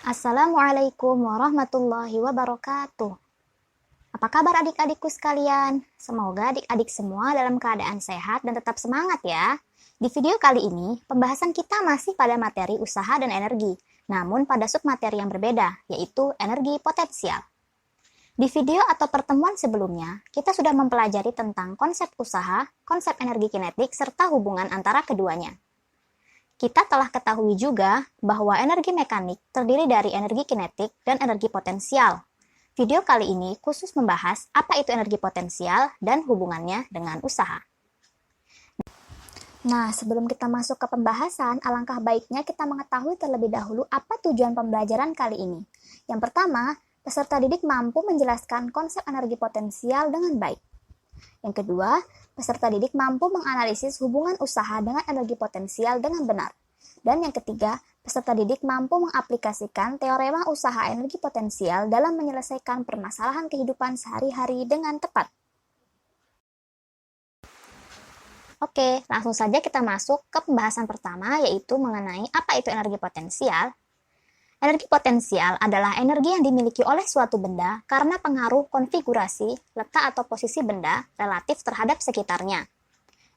Assalamualaikum warahmatullahi wabarakatuh. Apa kabar adik-adikku sekalian? Semoga adik-adik semua dalam keadaan sehat dan tetap semangat ya. Di video kali ini, pembahasan kita masih pada materi usaha dan energi, namun pada submateri yang berbeda, yaitu energi potensial. Di video atau pertemuan sebelumnya, kita sudah mempelajari tentang konsep usaha, konsep energi kinetik, serta hubungan antara keduanya. Kita telah ketahui juga bahwa energi mekanik terdiri dari energi kinetik dan energi potensial. Video kali ini khusus membahas apa itu energi potensial dan hubungannya dengan usaha. Nah, sebelum kita masuk ke pembahasan, alangkah baiknya kita mengetahui terlebih dahulu apa tujuan pembelajaran kali ini. Yang pertama, peserta didik mampu menjelaskan konsep energi potensial dengan baik. Yang kedua, peserta didik mampu menganalisis hubungan usaha dengan energi potensial dengan benar. Dan yang ketiga, peserta didik mampu mengaplikasikan teorema usaha energi potensial dalam menyelesaikan permasalahan kehidupan sehari-hari dengan tepat. Oke, langsung saja kita masuk ke pembahasan pertama, yaitu mengenai apa itu energi potensial. Energi potensial adalah energi yang dimiliki oleh suatu benda karena pengaruh konfigurasi, letak atau posisi benda relatif terhadap sekitarnya.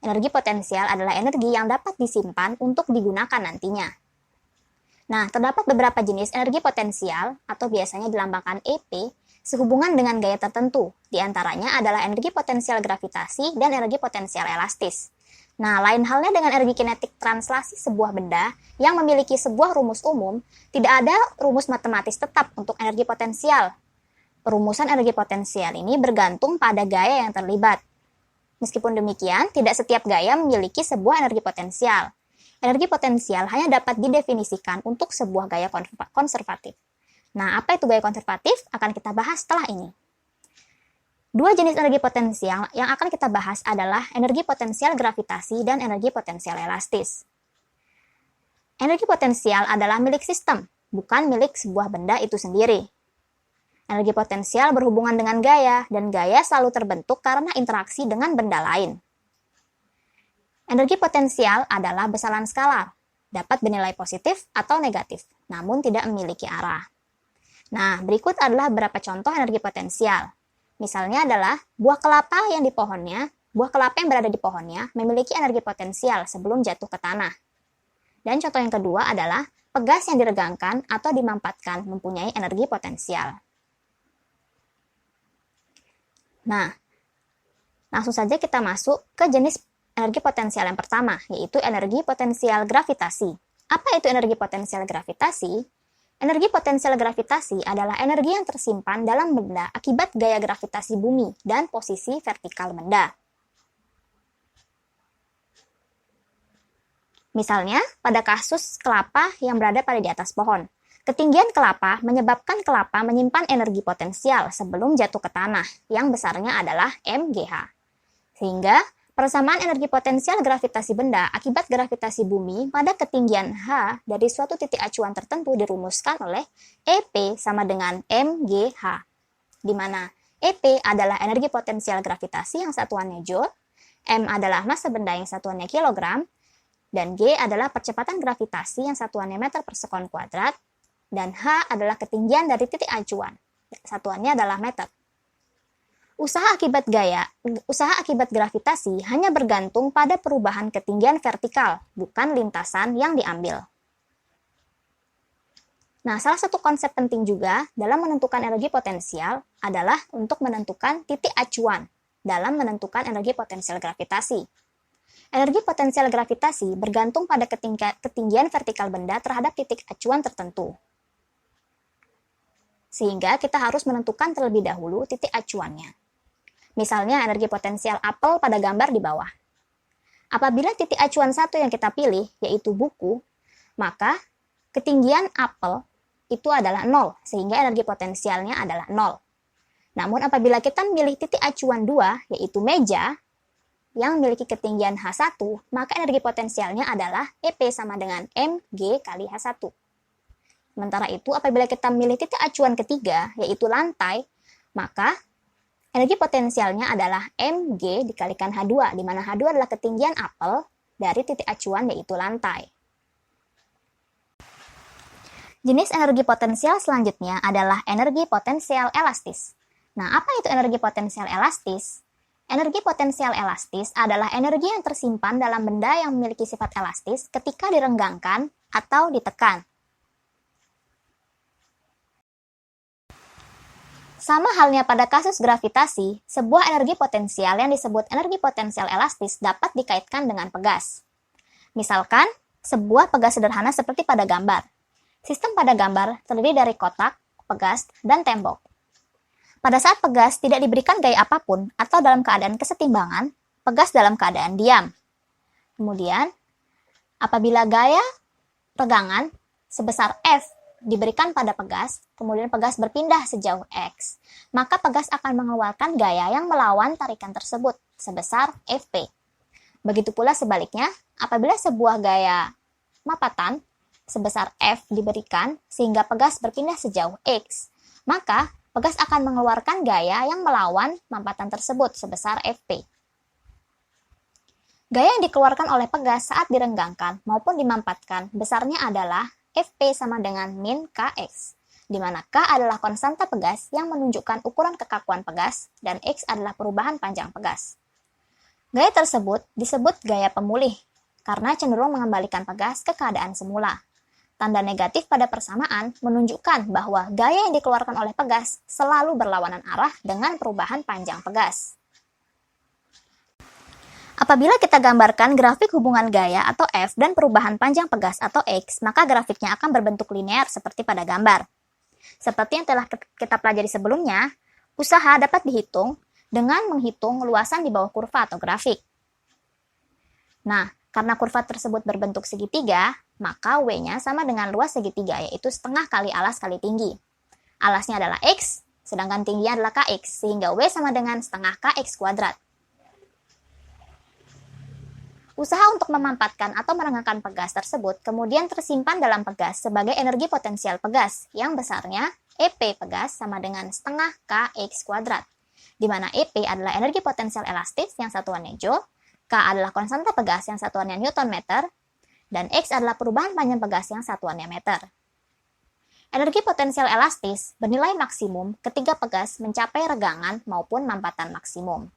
Energi potensial adalah energi yang dapat disimpan untuk digunakan nantinya. Nah, terdapat beberapa jenis energi potensial atau biasanya dilambangkan EP sehubungan dengan gaya tertentu. Di antaranya adalah energi potensial gravitasi dan energi potensial elastis. Nah, lain halnya dengan energi kinetik translasi sebuah benda yang memiliki sebuah rumus umum, tidak ada rumus matematis tetap untuk energi potensial. Perumusan energi potensial ini bergantung pada gaya yang terlibat. Meskipun demikian, tidak setiap gaya memiliki sebuah energi potensial. Energi potensial hanya dapat didefinisikan untuk sebuah gaya konservatif. Nah, apa itu gaya konservatif? Akan kita bahas setelah ini. Dua jenis energi potensial yang akan kita bahas adalah energi potensial gravitasi dan energi potensial elastis. Energi potensial adalah milik sistem, bukan milik sebuah benda itu sendiri. Energi potensial berhubungan dengan gaya, dan gaya selalu terbentuk karena interaksi dengan benda lain. Energi potensial adalah besaran skalar, dapat bernilai positif atau negatif, namun tidak memiliki arah. Nah, berikut adalah beberapa contoh energi potensial. Misalnya adalah buah kelapa yang berada di pohonnya memiliki energi potensial sebelum jatuh ke tanah. Dan contoh yang kedua adalah pegas yang diregangkan atau dimampatkan mempunyai energi potensial. Nah, langsung saja kita masuk ke jenis energi potensial yang pertama, yaitu energi potensial gravitasi. Apa itu energi potensial gravitasi? Energi potensial gravitasi adalah energi yang tersimpan dalam benda akibat gaya gravitasi bumi dan posisi vertikal benda. Misalnya, pada kasus kelapa yang berada pada di atas pohon. Ketinggian kelapa menyebabkan kelapa menyimpan energi potensial sebelum jatuh ke tanah, yang besarnya adalah mgh. Sehingga, persamaan energi potensial gravitasi benda akibat gravitasi bumi pada ketinggian H dari suatu titik acuan tertentu dirumuskan oleh EP sama dengan mgh, di mana EP adalah energi potensial gravitasi yang satuannya joule, M adalah massa benda yang satuannya kilogram, dan G adalah percepatan gravitasi yang satuannya meter per sekon kuadrat, dan H adalah ketinggian dari titik acuan, satuannya adalah meter. Usaha akibat gravitasi hanya bergantung pada perubahan ketinggian vertikal, bukan lintasan yang diambil. Nah, salah satu konsep penting juga dalam menentukan energi potensial adalah untuk menentukan titik acuan dalam menentukan energi potensial gravitasi. Energi potensial gravitasi bergantung pada ketinggian vertikal benda terhadap titik acuan tertentu. Sehingga kita harus menentukan terlebih dahulu titik acuannya. Misalnya energi potensial apel pada gambar di bawah. Apabila titik acuan satu yang kita pilih, yaitu buku, maka ketinggian apel itu adalah 0, sehingga energi potensialnya adalah 0. Namun apabila kita memilih titik acuan 2, yaitu meja, yang memiliki ketinggian H1, maka energi potensialnya adalah EP sama dengan mg kali H1. Sementara itu, apabila kita memilih titik acuan ketiga, yaitu lantai, maka energi potensialnya adalah mg dikalikan H2, di mana H2 adalah ketinggian apel dari titik acuan yaitu lantai. Jenis energi potensial selanjutnya adalah energi potensial elastis. Nah, apa itu energi potensial elastis? Energi potensial elastis adalah energi yang tersimpan dalam benda yang memiliki sifat elastis ketika direnggangkan atau ditekan. Sama halnya pada kasus gravitasi, sebuah energi potensial yang disebut energi potensial elastis dapat dikaitkan dengan pegas. Misalkan, sebuah pegas sederhana seperti pada gambar. Sistem pada gambar terdiri dari kotak, pegas, dan tembok. Pada saat pegas tidak diberikan gaya apapun atau dalam keadaan kesetimbangan, pegas dalam keadaan diam. Kemudian, apabila gaya pegangan sebesar F diberikan pada pegas, kemudian pegas berpindah sejauh X, maka pegas akan mengeluarkan gaya yang melawan tarikan tersebut sebesar Fp. Begitu pula sebaliknya, apabila sebuah gaya mapatan sebesar F diberikan sehingga pegas berpindah sejauh X, maka pegas akan mengeluarkan gaya yang melawan mampatan tersebut sebesar Fp. Gaya yang dikeluarkan oleh pegas saat direnggangkan maupun dimampatkan besarnya adalah Fp sama dengan min Kx, di mana K adalah konstanta pegas yang menunjukkan ukuran kekakuan pegas dan X adalah perubahan panjang pegas. Gaya tersebut disebut gaya pemulih karena cenderung mengembalikan pegas ke keadaan semula. Tanda negatif pada persamaan menunjukkan bahwa gaya yang dikeluarkan oleh pegas selalu berlawanan arah dengan perubahan panjang pegas. Apabila kita gambarkan grafik hubungan gaya atau F dan perubahan panjang pegas atau X, maka grafiknya akan berbentuk linear seperti pada gambar. Seperti yang telah kita pelajari sebelumnya, usaha dapat dihitung dengan menghitung luasan di bawah kurva atau grafik. Nah, karena kurva tersebut berbentuk segitiga, maka W-nya sama dengan luas segitiga, yaitu setengah kali alas kali tinggi. Alasnya adalah X, sedangkan tingginya adalah Kx, sehingga W sama dengan setengah Kx kuadrat. Usaha untuk memampatkan atau merenggangkan pegas tersebut kemudian tersimpan dalam pegas sebagai energi potensial pegas, yang besarnya EP pegas sama dengan setengah Kx kuadrat, di mana EP adalah energi potensial elastis yang satuannya Joule, K adalah konstanta pegas yang satuannya Newton meter, dan X adalah perubahan panjang pegas yang satuannya meter. Energi potensial elastis bernilai maksimum ketika pegas mencapai regangan maupun mampatan maksimum.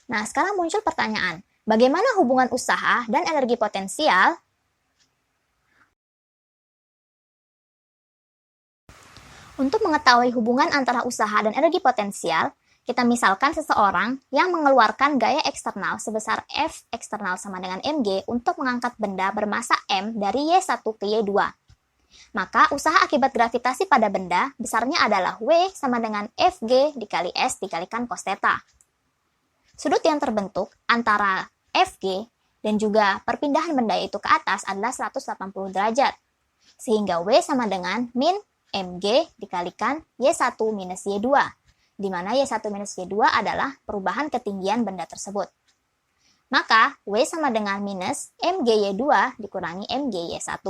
Nah, sekarang muncul pertanyaan, bagaimana hubungan usaha dan energi potensial? Untuk mengetahui hubungan antara usaha dan energi potensial, kita misalkan seseorang yang mengeluarkan gaya eksternal sebesar F eksternal sama dengan mg untuk mengangkat benda bermasa m dari Y1 ke Y2. Maka usaha akibat gravitasi pada benda besarnya adalah W sama dengan Fg dikali S dikalikan cos theta. Sudut yang terbentuk antara Fg dan juga perpindahan benda itu ke atas adalah 180 derajat. Sehingga W sama dengan min mg dikalikan Y1 minus Y2. Di mana Y1 minus Y2 adalah perubahan ketinggian benda tersebut. Maka, W sama dengan minus MGY2 dikurangi MGY1.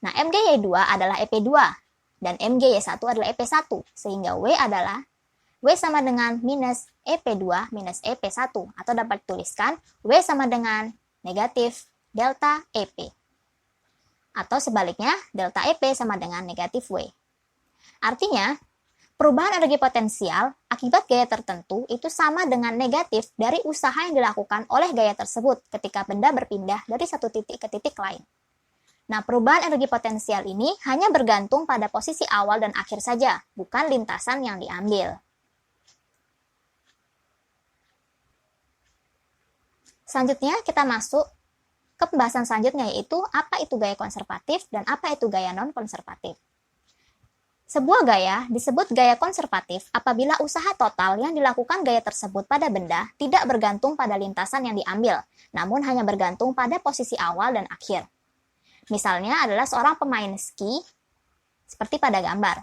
Nah, MGY2 adalah EP2, dan MGY1 adalah EP1, sehingga W adalah W sama dengan minus EP2 minus EP1, atau dapat dituliskan W sama dengan negatif delta EP. Atau sebaliknya, delta EP sama dengan negatif W. Artinya, perubahan energi potensial akibat gaya tertentu itu sama dengan negatif dari usaha yang dilakukan oleh gaya tersebut ketika benda berpindah dari satu titik ke titik lain. Nah, perubahan energi potensial ini hanya bergantung pada posisi awal dan akhir saja, bukan lintasan yang diambil. Selanjutnya, kita masuk ke pembahasan selanjutnya, yaitu apa itu gaya konservatif dan apa itu gaya non-konservatif. Sebuah gaya disebut gaya konservatif apabila usaha total yang dilakukan gaya tersebut pada benda tidak bergantung pada lintasan yang diambil, namun hanya bergantung pada posisi awal dan akhir. Misalnya adalah seorang pemain ski, seperti pada gambar.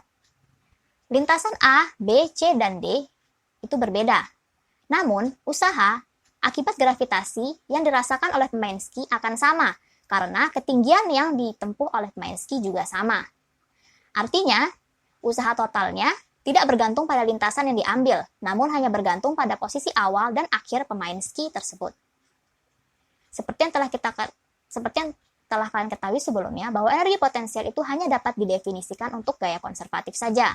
Lintasan A, B, C, dan D itu berbeda. Namun, usaha akibat gravitasi yang dirasakan oleh pemain ski akan sama, karena ketinggian yang ditempuh oleh pemain ski juga sama. Artinya, usaha totalnya tidak bergantung pada lintasan yang diambil, namun hanya bergantung pada posisi awal dan akhir pemain ski tersebut. Seperti yang telah kalian ketahui sebelumnya bahwa energi potensial itu hanya dapat didefinisikan untuk gaya konservatif saja.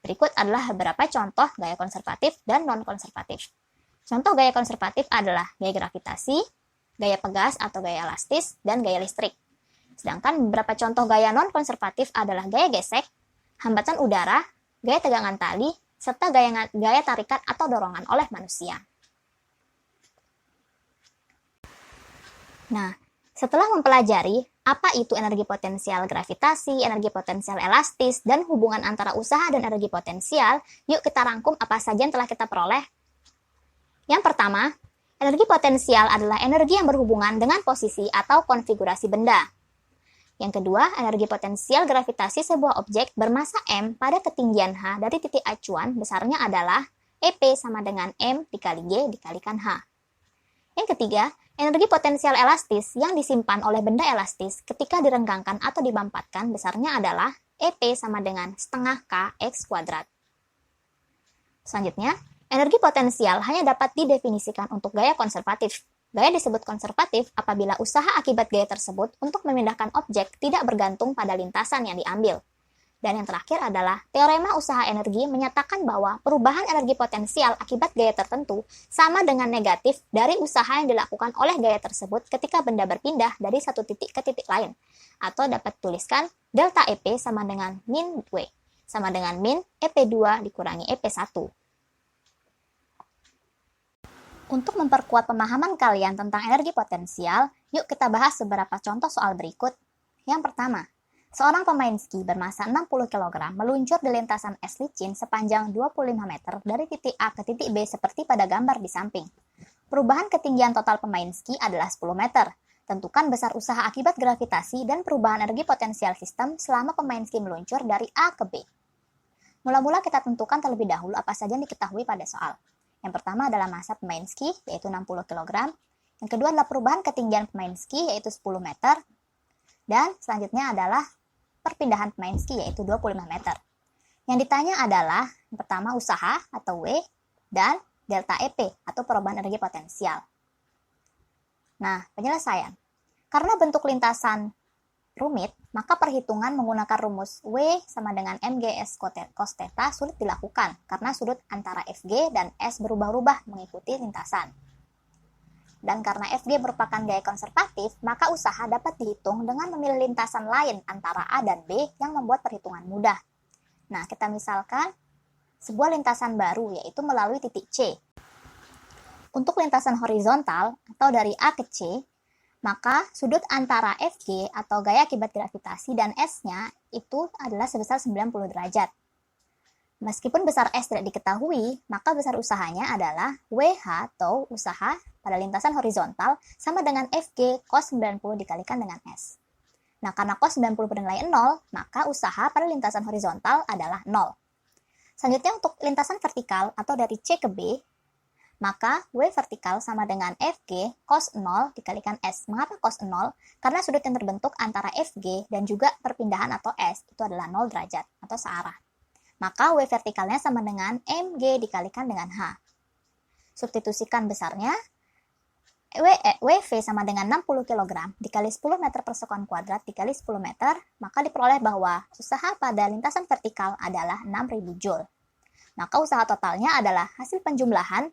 Berikut adalah beberapa contoh gaya konservatif dan non-konservatif. Contoh gaya konservatif adalah gaya gravitasi, gaya pegas atau gaya elastis, dan gaya listrik. Sedangkan beberapa contoh gaya non-konservatif adalah gaya gesek, hambatan udara, gaya tegangan tali, serta gaya tarikan atau dorongan oleh manusia. Nah, setelah mempelajari apa itu energi potensial gravitasi, energi potensial elastis, dan hubungan antara usaha dan energi potensial, yuk kita rangkum apa saja yang telah kita peroleh. Yang pertama, energi potensial adalah energi yang berhubungan dengan posisi atau konfigurasi benda. Yang kedua, energi potensial gravitasi sebuah objek bermassa M pada ketinggian H dari titik acuan besarnya adalah EP sama dengan M dikali G dikalikan H. Yang ketiga, energi potensial elastis yang disimpan oleh benda elastis ketika direnggangkan atau dibampatkan besarnya adalah EP sama dengan setengah K X kuadrat. Selanjutnya, energi potensial hanya dapat didefinisikan untuk gaya konservatif. Gaya disebut konservatif apabila usaha akibat gaya tersebut untuk memindahkan objek tidak bergantung pada lintasan yang diambil. Dan yang terakhir adalah teorema usaha energi menyatakan bahwa perubahan energi potensial akibat gaya tertentu sama dengan negatif dari usaha yang dilakukan oleh gaya tersebut ketika benda berpindah dari satu titik ke titik lain. Atau dapat tuliskan delta EP sama dengan min W, sama dengan min EP2 dikurangi EP1. Untuk memperkuat pemahaman kalian tentang energi potensial, yuk kita bahas beberapa contoh soal berikut. Yang pertama, seorang pemain ski bermassa 60 kg meluncur di lintasan es licin sepanjang 25 meter dari titik A ke titik B seperti pada gambar di samping. Perubahan ketinggian total pemain ski adalah 10 meter. Tentukan besar usaha akibat gravitasi dan perubahan energi potensial sistem selama pemain ski meluncur dari A ke B. Mula-mula kita tentukan terlebih dahulu apa saja yang diketahui pada soal. Yang pertama adalah massa pemain ski, yaitu 60 kg. Yang kedua adalah perubahan ketinggian pemain ski, yaitu 10 meter. Dan selanjutnya adalah perpindahan pemain ski, yaitu 25 meter. Yang ditanya adalah, yang pertama usaha atau W, dan delta EP atau perubahan energi potensial. Nah, penyelesaian. Karena bentuk lintasan rumit, maka perhitungan menggunakan rumus W sama dengan MGS cos theta sulit dilakukan karena sudut antara FG dan S berubah-ubah mengikuti lintasan. Dan karena FG merupakan gaya konservatif, maka usaha dapat dihitung dengan memilih lintasan lain antara A dan B yang membuat perhitungan mudah. Nah, kita misalkan sebuah lintasan baru, yaitu melalui titik C. Untuk lintasan horizontal atau dari A ke C, maka sudut antara FG atau gaya akibat gravitasi dan S-nya itu adalah sebesar 90 derajat. Meskipun besar S tidak diketahui, maka besar usahanya adalah WH atau usaha pada lintasan horizontal sama dengan FG cos 90 dikalikan dengan S. Nah, karena cos 90 bernilai 0, maka usaha pada lintasan horizontal adalah 0. Selanjutnya untuk lintasan vertikal atau dari C ke B, maka W vertikal sama dengan FG cos 0 dikalikan S. Mengapa cos 0? Karena sudut yang terbentuk antara FG dan juga perpindahan atau S itu adalah 0 derajat atau searah. Maka W vertikalnya sama dengan MG dikalikan dengan H. Substitusikan besarnya, WV sama dengan 60 kg dikali 10 meter per sekon kuadrat dikali 10 meter, maka diperoleh bahwa usaha pada lintasan vertikal adalah 6000 Joule. Maka usaha totalnya adalah hasil penjumlahan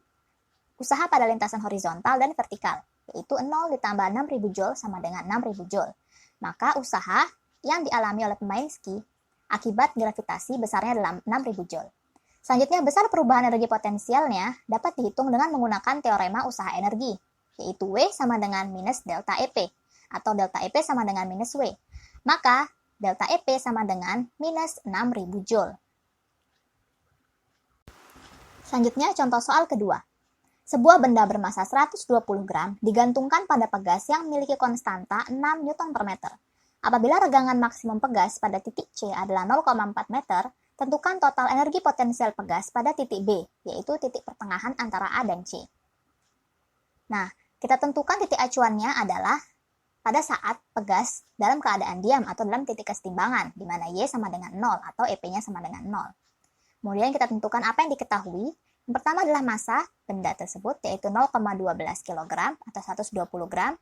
usaha pada lintasan horizontal dan vertikal, yaitu 0 ditambah 6000 Joule sama dengan 6000 Joule. Maka usaha yang dialami oleh pemain ski akibat gravitasi besarnya adalah 6000 Joule. Selanjutnya, besar perubahan energi potensialnya dapat dihitung dengan menggunakan teorema usaha energi, yaitu W sama dengan minus delta EP, atau delta EP sama dengan minus W. Maka, delta EP sama dengan minus 6000 Joule. Selanjutnya, contoh soal kedua. Sebuah benda bermassa 120 gram digantungkan pada pegas yang memiliki konstanta 6 Newton per meter. Apabila regangan maksimum pegas pada titik C adalah 0,4 meter, tentukan total energi potensial pegas pada titik B, yaitu titik pertengahan antara A dan C. Nah, kita tentukan titik acuannya adalah pada saat pegas dalam keadaan diam atau dalam titik kesetimbangan, di mana Y sama dengan 0 atau EP-nya sama dengan 0. Kemudian kita tentukan apa yang diketahui. Yang pertama adalah massa benda tersebut, yaitu 0,12 kg atau 120 gram.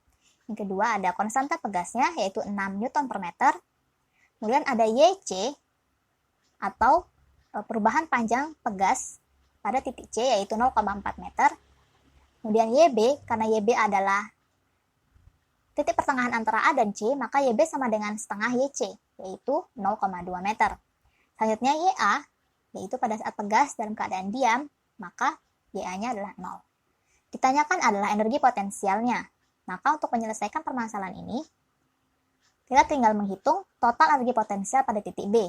Yang kedua ada konstanta pegasnya yaitu 6 Newton per meter. Kemudian ada YC atau perubahan panjang pegas pada titik C yaitu 0,4 meter. Kemudian YB, karena YB adalah titik pertengahan antara A dan C, maka YB sama dengan setengah YC, yaitu 0,2 meter. Selanjutnya YA, yaitu pada saat pegas dalam keadaan diam, maka YA-nya adalah 0. Ditanyakan adalah energi potensialnya. Maka untuk menyelesaikan permasalahan ini, kita tinggal menghitung total energi potensial pada titik B.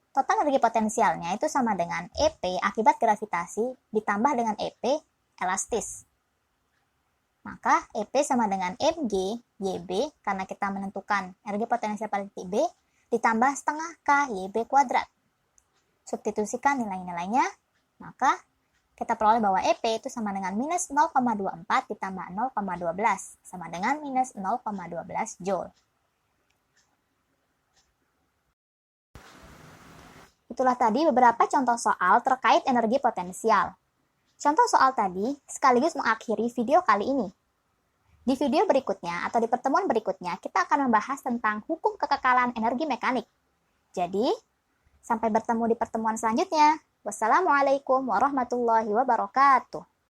Total energi potensialnya itu sama dengan EP akibat gravitasi ditambah dengan EP elastis. Maka EP sama dengan mg YB, karena kita menentukan energi potensial pada titik B, ditambah setengah K YB kuadrat. Substitusikan nilai-nilainya, maka kita peroleh bahwa EP itu sama dengan minus 0,24 ditambah 0,12, sama dengan minus 0,12 Joule. Itulah tadi beberapa contoh soal terkait energi potensial. Contoh soal tadi sekaligus mengakhiri video kali ini. Di video berikutnya atau di pertemuan berikutnya, kita akan membahas tentang hukum kekekalan energi mekanik. Jadi, sampai bertemu di pertemuan selanjutnya. Wassalamualaikum warahmatullahi wabarakatuh.